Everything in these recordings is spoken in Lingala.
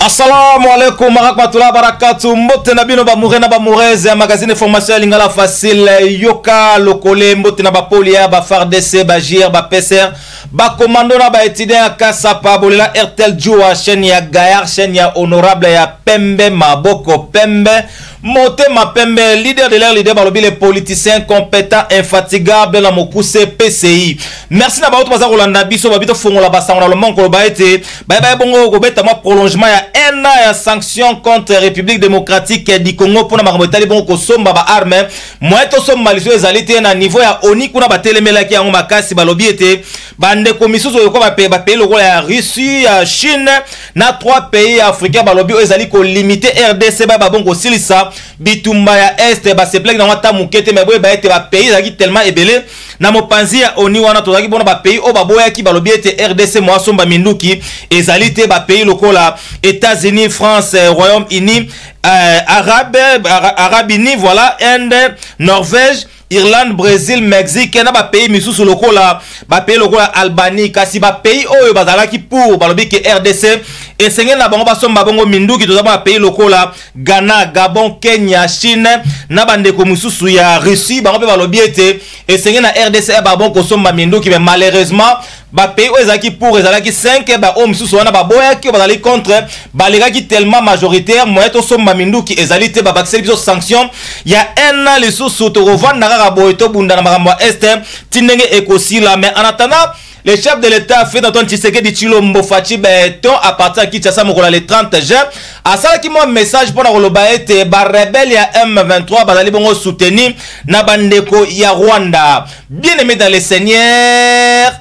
Assalamu alaikum warahmatullahi wabarakatuh. Mbote na bino ba mouré na ba moureze magazine information ya lingala facile yoka lokole mbote na ba polia ba FARDC ba JIR ba PCR ba commando na ba étudiant kasa pa bolela RTL Joa chaîne ya Gayar chaîne ya honorable ya Pembe Maboko Pembe Motema Pembe leader de l'air leader balobi les politiciens compétents infatigables la mokuse PCI. Merci na ba auto baza kolanda biso babito fongola basango na le manko ba été ba bongo ko beta ma prolongement ya un an ya sanction contre République démocratique du Congo pour na makamotali bongo ko somba ba arme moeto somba liso ezalité na niveau ya ONU kuna batelemela ki yango makasi balobi été bande komisuzo yoko ba pays lokola ya Russie ya Chine na 3 pays africains balobi ezali ko limiter RDC ba bongo silisa bitumba ya est ba se plaque na wata mukete mais boye ba été ba pays zaki tellement ebelé na mopanzi ya ONU wana tozaki bona ba pays o baboya ki balobi été RDC mo somba minduki ezalité ba pays lokola États-Unis, France, Royaume-Uni, Arabie, voilà, Inde, Norvège, Irlande, Brésil, Mexique, na ba pays misusu lokola ba pays lokola Albanie, kasi ba pays oyo bazalaki pour balobi ke RDC et sengé na bango basomba bongo minduki tozaba ba pays lokola Ghana, Gabon, Kenya, Chine, na bande ko misusu ya Russie, bango pe balobi ete et sengé na RDC ba bongo somba minduki mais malheureusement ba pays ezaki pour ezalaki 5 ba homme sous wana ba boya ki bazali contre balega ki tellement majoritaire moyeto somba minduki ezalité ba baxel biso sanction ya un an les sous to revendre na boyeto bunda na makambo est tinenge ekosila mais en attendant le chef de l'État fait dans ton Tshisekedi Tshilombo Fachi Beton à partir de Kinshasa mokola le 30 juin à ça qui mon message pour na koloba ete ba rebelle ya M23 bazali bongo soutenir na bandeko ya Rwanda. Bien aimé dans le Seigneur.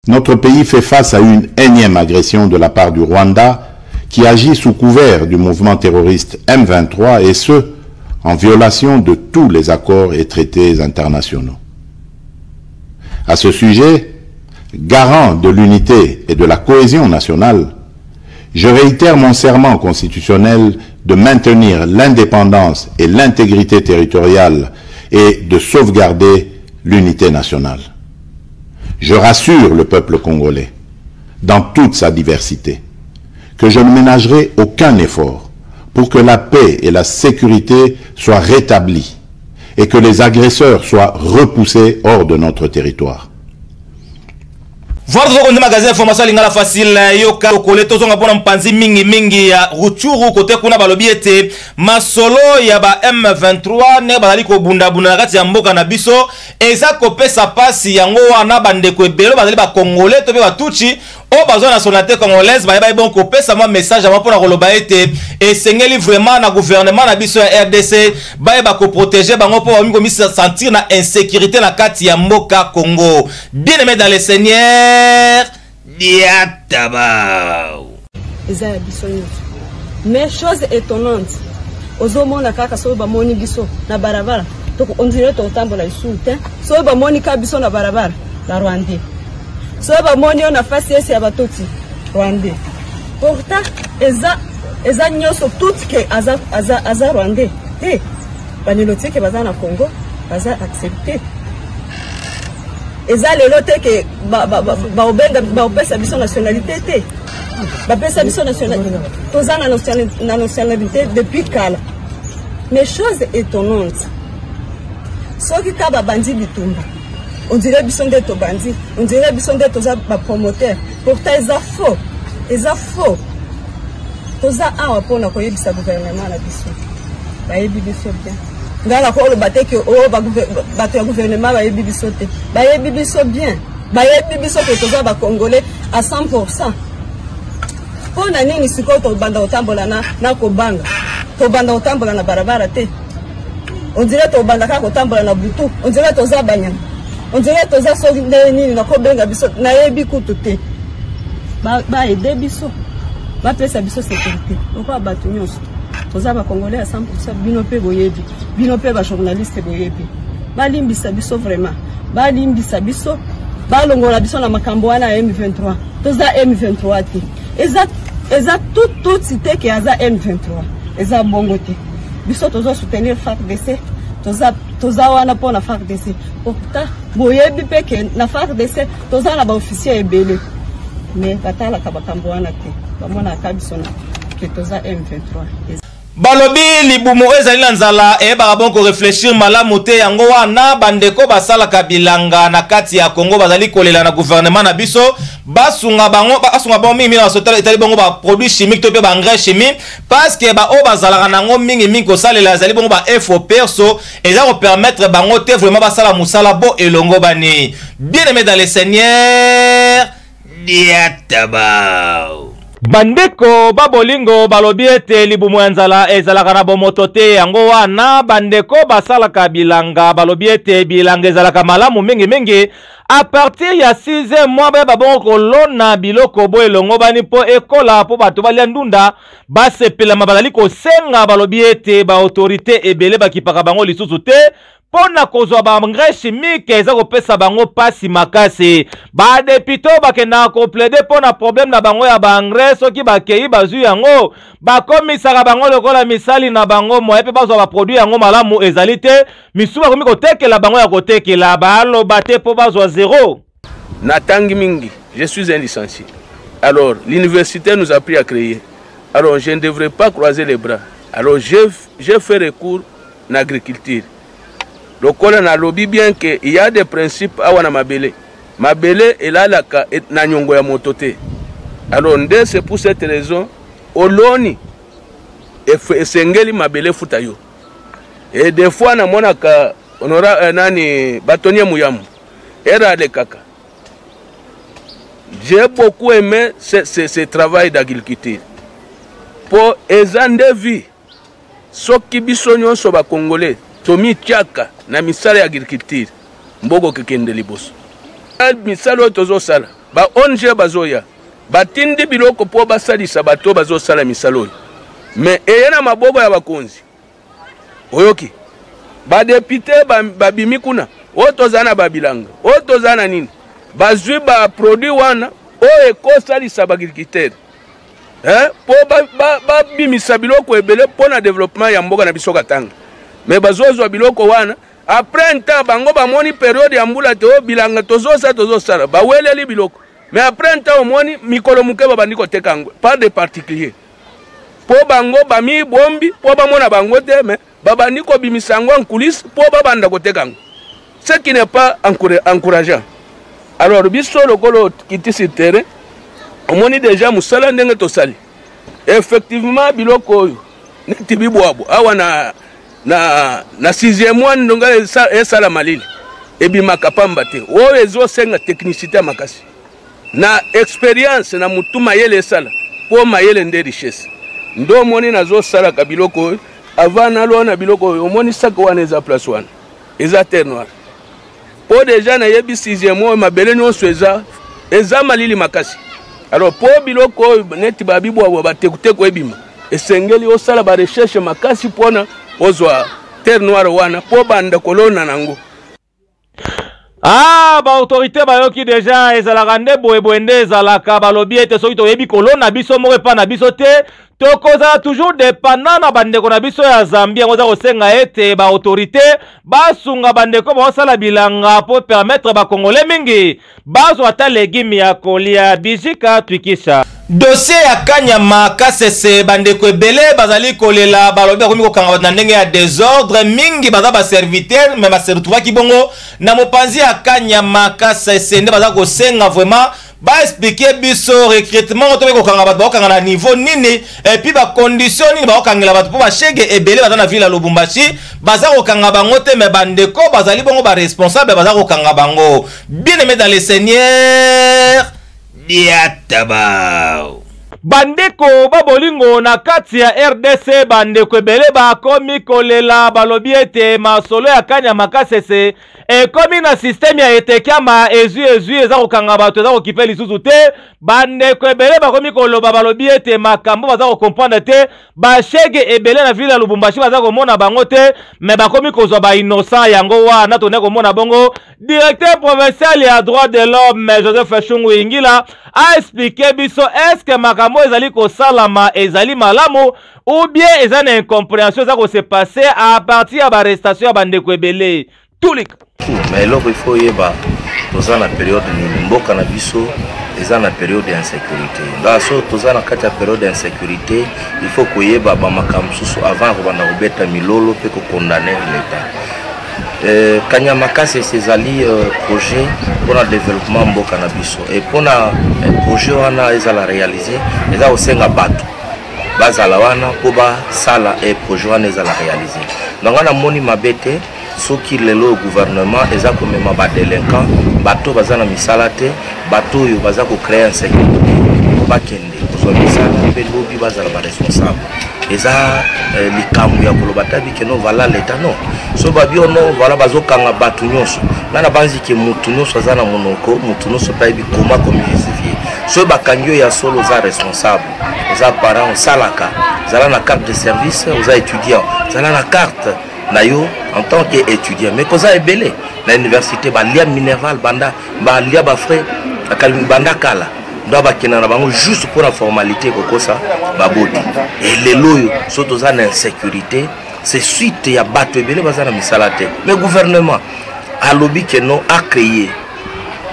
Notre pays fait face à une énième agression de la part du Rwanda qui agit sous couvert du mouvement terroriste M23 et ce, en violation de tous les accords et traités internationaux. À ce sujet, garant de l'unité et de la cohésion nationale, je réitère mon serment constitutionnel de maintenir l'indépendance et l'intégrité territoriale et de sauvegarder l'unité nationale. Je rassure le peuple congolais, dans toute sa diversité, que je ne ménagerai aucun effort pour que la paix et la sécurité soient rétablies et que les agresseurs soient repoussés hors de notre territoire. Voir le magazine information lingala facile yoka lokole tozonga pona mpanzi mingi ya Ruchuru kote kuna balobi ete masolo ya ba M23 ne bazali ko bunda na kati ya mboka na biso eza kopesa pasi yango wana bandeko ebelo bazali ba congolais to be batuchi o bazo nationalité congolaise ba bon kopesa moi message ama pona koloba ete esengeli vraiment na gouvernement na biso ya RDC ba ko protéger bango po ba mi sentir na insécurité na kati ya mboka Congo. Bien aimé dans le Seigneur mais chose étonnante ozomona kaka so ba moni biso na barabara to on dirait to tambola isulte so ba moni ka biso na barabara la Rwanda so ba moni on a face ya batoti Rwanda pourtant eza nyoso tout que aza Rwanda baniloti ke baza na Congo baza accepter eza lelo te ke ba opesa biso nationalité te ba pesa biso nationalité toza na nationalité depuis kala mais chose étonnante soki ka ba bandi bitumba on dirait biso nde to bandi on dirait biso nde toza ba promoteur pourtant eza faux toza awa pona ko yebisa gouvernement na biso ba yebi biso bien ngala ko lo bateke o ba gouvernement ba yebi biso te ba yebi biso bien ba yebi biso ke toza ba congolais à 100%. Pona nini siko to banda otambola na ko banga to banda otambola na barabara te on dirait to banda ka ko tambola na butu on dirait toza banyama on dirait toza so nini na ko benga biso na yebi kutu te ba ede biso ba pesa biso sécurité pourquoi batu nyonso toza ba congolais à 100% bino pe boyebi bino pe ba journaliste boyebi ba limbisa biso vraiment ba limbisa biso ba longola biso na makambo wana M23 toza M23 te eza tout cité qui aza M23 eza bongo te biso toza soutenir FARDC toza wana pona FARDC pourtant boyebi pe ke na FARDC toza na ba officier ebele mais batalaka bakambo wana te bamonaka biso na ke toza M23. Balobi libumu ezali na nzala eyebaka bon ko réfléchir malamu te yango wana bandeko basalaka bilanga na kati ya Congo bazali kolela na gouvernement na biso basunga bango mingi na sotala etali bongo ba produits chimiques to pe ba engrais chimiques parce que ba o bazalaka nango mingi kosalela ezali bongo ba info perso eza ko permettre bango te vraiment basala musala bo elongo bani. Bien aimé dans le Seigneur diatabao bandeko babolingo balobi ete libumu ya nzala ezalaka na bomoto te yango wana bandeko basalaka bilanga balobi ete bilanga ezalaka malamu mingi a partir ya 6e mois babongo kolona biloko bo elongo bani po ekola po bato balia ndunda basepelama bazali kosenga balobi ete ba autorité ebele bakipaka bango lisusu te pona kozwa ba engrais chimique eza kopesa bango pasi makasi ba dépito bakenda ko plaider pona problème na bango ya ba engrais soki bakei bazui yango bakomisaka bango lokola misali na bango moye pe bazwa ba produit yango malamu ezali te misu bakomi kotekela bango ya kotekela baloba te po bazwa zéro. Natangi mingi, je suis un licencié. Alors l'université nous a appris à créer. Alors je ne devrais pas croiser les bras. Alors j'ai fait recours en agriculture. Le col na lobby bien que il y a des principes à wana mabele. Mabele est là na nyongo ya motote. Alors c'est pour cette raison oloni et sengeli mabele futayo. Et des fois na mona ka honora nani bâtonnier muyamu. Era le kaka. J'ai beaucoup aimé ce travail d'agriculture. Pour ezande vie soki biso nyonso ba congolais tomi tiaka na misala ya agriculture mbogo kekende liboso misala tozo sala ba onje bazoya batindi biloko po basalisa bato bazo sala misala mais eyena mabobo ya bakonzi oyoki ba député babimi kuna otozana babilanga otozana nini bazwi ba produit wana o ekosalisa ba agriculteur po ba bimisa biloko ebele pona développement ya mboga na biso katanga. Mais bazozwa biloko wana après un temps bango bamoni période ya mbula te bilanga tozo sala baweleli biloko mais après un temps omoni mikolo muke babandi koteka ngo pas de particulier po bango bami bombi po bamona bango te mais babandi ko bimisango en coulisses po babanda koteka ngo ce qui n'est pas encourageant. Alors biso lokolo kiti sur terrain omoni déjà musala ndenge tosali effectivement biloko oyo neti bibwabo awa na 6e mois ndonga esala malili ebimaka pamba te oyo ezosenga technicité makasi na expérience na mutu mayele esala po mayele nde richesse ndo omoni nazosala ka biloko oyo avant nalona biloko oyo omoni saka wana eza place wana eza terre noire po déjà na yebi 6e mois mabele nyonso eza malili makasi. Alors po biloko oyo neti babibwa batekuteko ebima esengeli osala ba recherche makasi pona ozwa terre noire wana po banda kolona nango. Ba autorité bayoki déjà ezalaka nde boyeboye ezalaka balobi ete soki toyebi kolona biso moko epa na biso te tokozala toujours dépendant na bandeko na biso ya Zambie yango za kosenga ete ba autorité basunga bandeko basala bilanga po permettre ba congolais mingi bazwa ata legimi ya kolia bijika twikisha. Dossier ya Kanyama Kasese bandeko ebele bazali kolela balobi akomi kokanga na ndenge ya désordre mingi baza ba serviteur mais ba se retrouva ki bongo na mopanzi ya Kanyama Kasese nde baza kosenga vraiment ba expliquer biso recrutement to kokanga bato bakanga na niveau nini et puis ba condition nini ba kokangela bato po ba chege ebele baza na ville ya Lubumbashi baza kokanga bango te mais bandeko bazali bongo ba responsable baza kokanga bango. Bien aimé dans le Seigneur diatabao bandeko babolingo na kati ya RDC bandeko ebele bakomi kolela balobi ete masolo ya Kanyama Kasese ekomi na système ya etekama ezui eza kokanga bato eza kokipe lisusu te bandeko ebele bakomi koloba balobi ete makambo baza kokomprendre te bashege ebele na ville ya Lubumbashi baza komona bango te mais bakomi kozwa ba innocent yango wana tone komona bongo. Directeur provincial ya droit de l'homme Joseph Chungu Ingila a expliqué biso est-ce que makambo ezali kosalama ezali malamu ou bien ezali na incompréhension eza ko se passer à partir ya ba arrestation ya bandeko ebele tulika. Mais là il faut yeba toza na période ni mboka na biso eza na période d'insécurité. Donc so toza na kati ya période d'insécurité, il faut koyeba ba makambo susu avant kobanda kobeta milolo pe ko condamner l'État. Kanya Makasi ezali projet pour le développement mboka na biso et pour na projet wana ezala réaliser eza osenga bato bazala wana po ba sala et projet wana ezala réaliser. Donc na moni mabete soki lelo gouvernement eza komema ba délinquant bato bazana misala te bato yo baza ko créer insécurité bakende ko misala pe lobi bazala ba responsable eza likambo ya kolobata bikeno vala l'État non so babio non voilà bazokanga bato nyonso nana banzi ke mutu nyonso azana monoko mutu nyonso pa bi comment comme justifier so bakangyo ya solo za responsable eza parent salaka zala na carte de service aux étudiants zala na carte na yo en tant qu'étudiant mais koza ebele na université ba lia minéral banda ba lia ba frais akali banda kala ndo bakena na bango juste pour la formalité kokosa baboti et les loyo surtout za na insécurité c'est suite ya bato ebele bazana misala te mais gouvernement a lobby que non a créé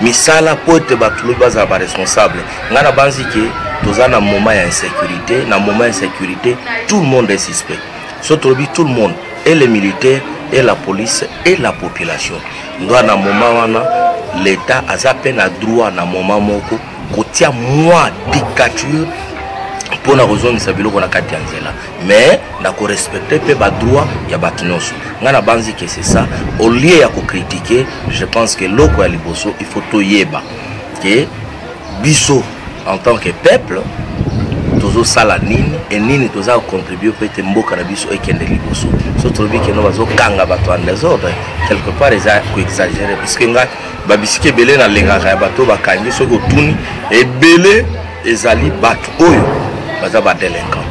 misala pour être bato lo baza ba responsable ngana banzi ke toza na moment ya insécurité na moment insécurité tout le monde est suspect surtout tout le monde et les militaires et la police et la population ndo na moment wana l'État aza pe na droit na moment moko kotia moi dictature pour na kozongisa biloko na kati ya nzela mais na ko respecter pe ba droit ya bato nyonso ngana banzi que c'est ça au lieu ya ko critiquer je pense que loko ya liboso il faut toyeba que biso en tant que peuple tozo sala nini et nini toza contribuer peut être mboka na biso ekende liboso so trobi que no bazo kanga bato en désordre quelque part eza ko exagérer parce que nga babisike belé na lengaka ya bato bakangi soko tuni et belé ezali bato oyo baza ba délinquant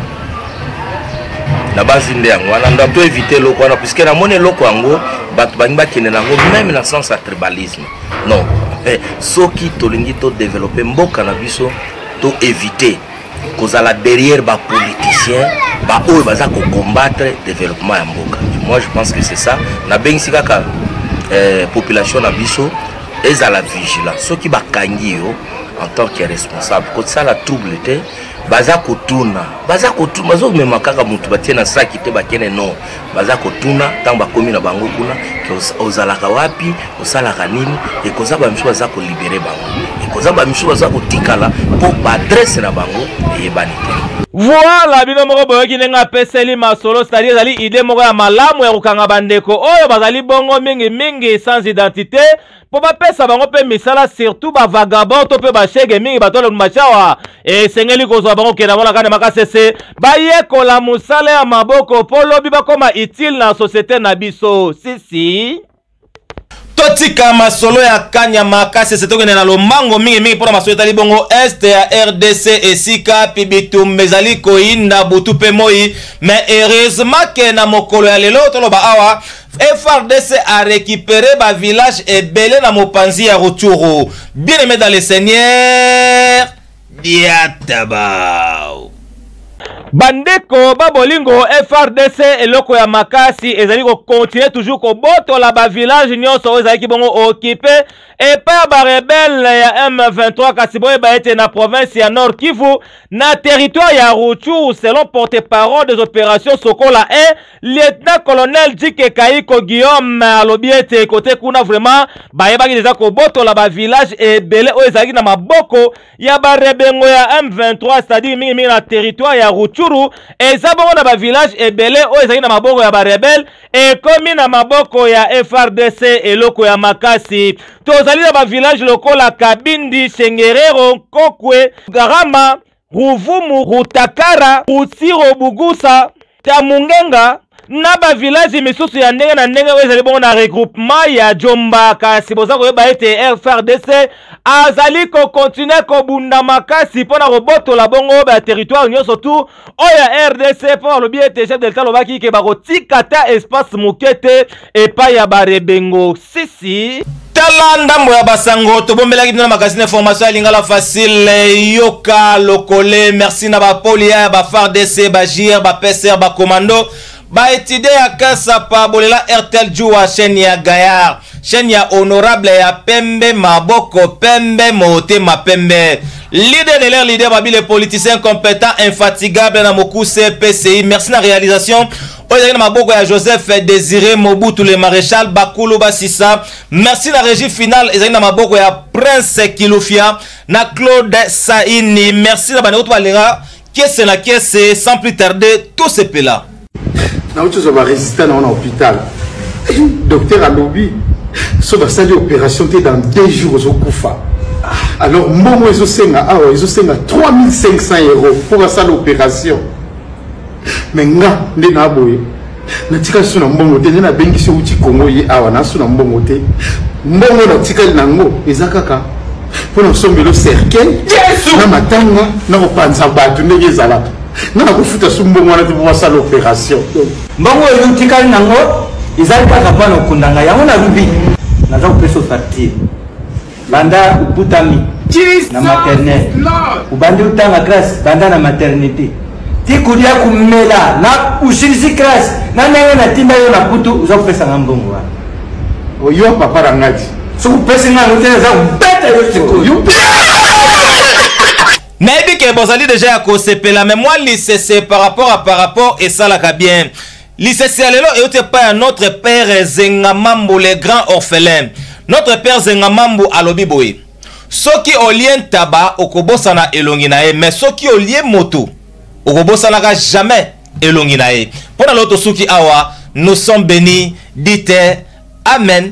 na base nde yango wana ndo to éviter loko wana puisque na mone loko yango bato bangi bakende nango même na sens à tribalisme non soki tolingi to développer mboka na biso to éviter kozala derrière ba politiciens ba oyo baza ko combattre développement ya mboka. Moi je pense que c'est ça na bengisi kaka population na biso ezala vigilant soki bakangi yo en tant que responsable ko ça la trouble te baza kotuna bazo mema kaka mutu batie na saki te bakene non baza kotuna tant bakomi na bango kuna ke ozalaka wapi osalaka nini et koza ba miso baza ko libérer bango et koza ba miso baza kotikala pour ba adresse na bango et banité. Voilà bino moko boyoki nenga peseli masolo c'est-à-dire zali idée moko ya malamu ya kokanga bandeko oyo bazali bongo mingi sans identité po bapesa bango pe misala surtout ba vagabond to pe ba chege mingi batolo machawa e sengeli kozwa bango kena bona kana makasese bayekola musala ya maboko po lobi bakoma utile na société na biso sisi totika masolo ya Kanya Makasi setokene na lomango mingi pona masolo tali bongo este ya RDC esika pibitu mezali koinda butu pe moi mais heureusement que na mokolo ya lelo toloba awa FARDC a récupéré ba village ebele na mopanzi ya Rutshuru. Bien aimé dans le Seigneur Diatabao bandeko babolingo FARDC eloko ya makasi ezali ko continuer toujours ko botola ba village nyonso ezali ki bongo occupé et par ba rebelle ya M23 kasi boye ba ete na province ya Nord Kivu na territoire ya Rutshuru selon porte-parole des opérations Sokola et lieutenant-colonel Dike Kaiko Guillaume alobi ete côté kuna vraiment ba yebaki déjà ko botola ba village ebele o ezali na maboko ya ba rebengo ya M23 c'est-à-dire mingi na territoire ya Rutshuru eza bongo na ba village ebele o ezali na maboko ya ba rebelle et komi na maboko ya FARDC eloko ya makasi tozali na ba village lokola Kabindi, Sengerero, Kokwe, Garama, Ruvumu, Rutakara, Rutsiro, Bugusa, Tamungenga na ba village misusu ya ndenge na ndenge ezali bongo na regroupement ya Jomba kasi boza koyeba ete FARDC azali ko continuer ko bunda makasi pona roboto la bongo ba territoire nyonso tout oya RDC pour le bien chef de l'État lobaki ke ba kotika ta espace mokete et pa ya ba rebengo sisi talanda mbo ya basango to bombelaki na magazine information ya lingala facile yoka lokole merci na ba polia ba FARDC ba JIR ba PCR ba commando ba étudier ya Kasapa bolela RTL Joua chaîne ya Gaillard chaîne ya honorable ya Pembe Maboko Pembe Motema Pembe leader de l'air leader babi les politiciens compétents infatigables na Mokuse PCI merci la réalisation Oyana Maboko ya Joseph Désiré Mobutu le maréchal Bakulu Basissa merci la régie finale Ezana Maboko ya Prince Kilofia na Claude Saini merci la baneau balenga caisse na caisse sans plus tarder tout ce pela na autre chose va résister dans l'hôpital docteur Alobi so va salir opération dans 2 jours au Koufa alors moi ils ont 3500 € pour ça l'opération mais nga ndena boye na tika suna mbongo te na bengi so uti Congo yi awa na suna mbongo te mbongo na tika nango ezakaka pour nous sommes le cercle na matanga na kopanza batu ndenge ezala na kofuta so mbongo na pour ça l'opération mbongo yo tika nango ezalika kapana okundanga yango na rubi na za peso facture banda uputami na maternelle ubandi utanga grâce banda na maternité tikudia kumela na ushirisi class na nayo na timba yo na putu uzopesa ngambongo wa oyo papa rangati so upesa ngambongo tena za ubeta yo siku Naïbi que Bozali déjà à Kosepela mais moi l'ICC par rapport et ça la bien l'ICC alelo et autre pas notre père Zengamambo le grand orphelin notre père Zengamambo alobi boye soki olien taba okobosa na elongi na e mais soki olien moto okobosa na jamais elongi na e pour l'autre souki awa nous sommes bénis dites amen.